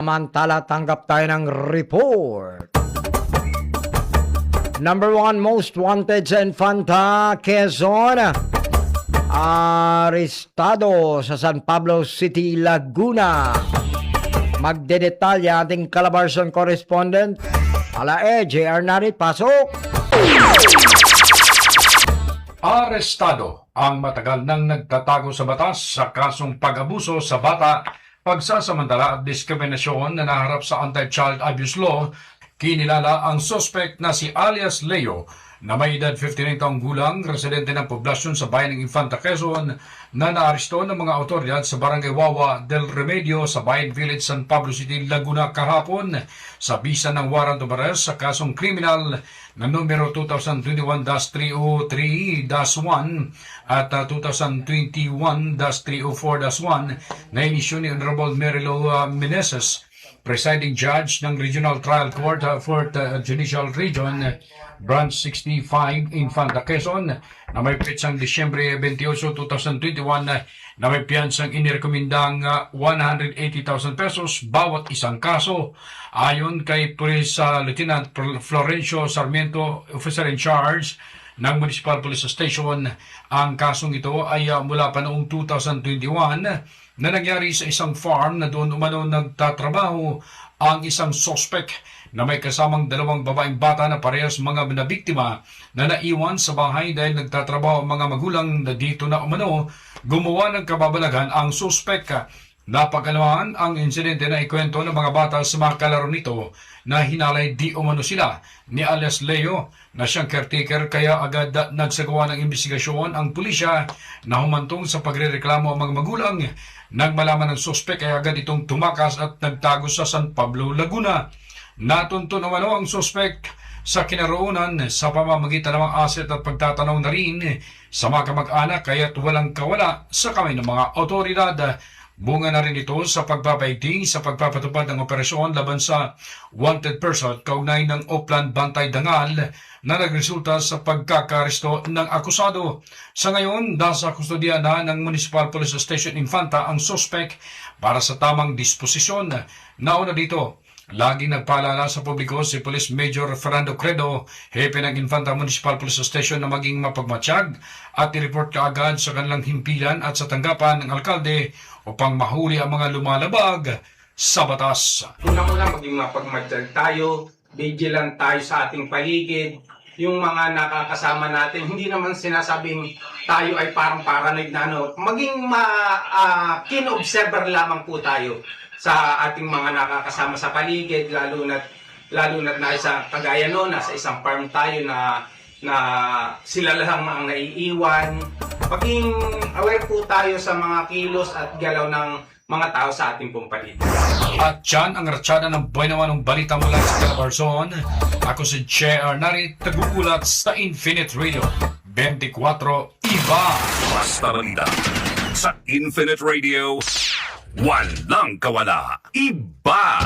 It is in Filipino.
Samantala, tanggap tayo ng report. Number 1 most wanted sa Infanta, Quezon. Arestado sa San Pablo City, Laguna. Magdedetalya ating Calabarzon correspondent. JR Narit, pasok! Arestado ang matagal nang nagtatago sa batas sa kasong pag-abuso sa bata, pagsasamantala at diskriminasyon na naharap sa Anti-Child Abuse Law. Kinilala ang suspect na si alias Leo na may edad 59 taong gulang, residente ng poblasyon sa bayan ng Infanta, Quezon, na naaresto ng mga otoridad sa Barangay Wawa del Remedio sa Bayan Village, San Pablo City, Laguna kahapon sa bisa ng warrant of arrest sa kasong kriminal na numero 2021-303-1 at 2021-304-1 na inisyu ni Honorable Merilo Meneses, Presiding Judge ng Regional Trial Court, 4th Judicial Region, Branch 65, Infanta, Quezon, na may petsang Disyembre 28, 2021, na may piyansang inirekomendang 180,000 pesos bawat isang kaso. Ayon kay Police Lieutenant Florencio Sarmiento, Officer in Charge ng Municipal Police Station, ang kasong ito ay mula pa noong 2021 na nangyari sa isang farm na doon umano nagtatrabaho ang isang suspect na may kasamang dalawang babaeng bata na parehas mga nabiktima na naiwan sa bahay dahil nagtatrabaho ang mga magulang na dito na umano gumawa ng kababalagan ang suspect. Napagalaman ang insidente na ikwento ng mga bata sa mga kalaro nito na hinalay di umano sila ni alias Leo na siyang caretaker, kaya agad nagsagawa ng investigasyon ang pulisya na humantong sa pagrereklamo ang mga magulang. Nang malaman ng suspect ay agad itong tumakas at nagtago sa San Pablo, Laguna. Natunto naman ang suspect sa kinaroonan sa pamamagitan ng mga aset at pagtatanaw na rin sa mga kamag-anak, kaya't walang kawala sa kamay ng mga otoridad. Bunga na rin ito sa pagpapaigting sa pagpapatupad ng operasyon laban sa wanted person kaugnay ng Oplan Bantay Dangal na nagresulta sa pagkakaresto ng akusado. Sa ngayon, nasa kustodiya na ng Municipal Police Station Infanta ang suspect para sa tamang disposisyon. Nauna dito, laging nagpaalala sa publiko si Police Major Fernando Credo, hepe ng Infanta Municipal Police Station, na maging mapagmatsyag at i-report kaagad sa kanilang himpilan at sa tanggapan ng alkalde upang mahuli ang mga lumalabag sa batas. Unang-una, maging mapagmatsyag tayo, vigilant tayo sa ating paligid. Yung mga nakakasama natin, hindi naman sinasabing tayo ay parang paranoid na ano. Maging keen observer lamang po tayo sa ating mga nakakasama sa paligid, lalo na't nasa kagaya noon, nasa isang farm tayo na sila lang ang naiiwan. Maging aware po tayo sa mga kilos at galaw ng mga tao sa ating pong paligid. At yan ang ratsada ng buwan-naman ng balita mula sa Calabarzon. Ako si JR Narit, taguulat sa Infinite Radio 24 Iba. Basta banda sa Infinite Radio, walang kawala. Iba!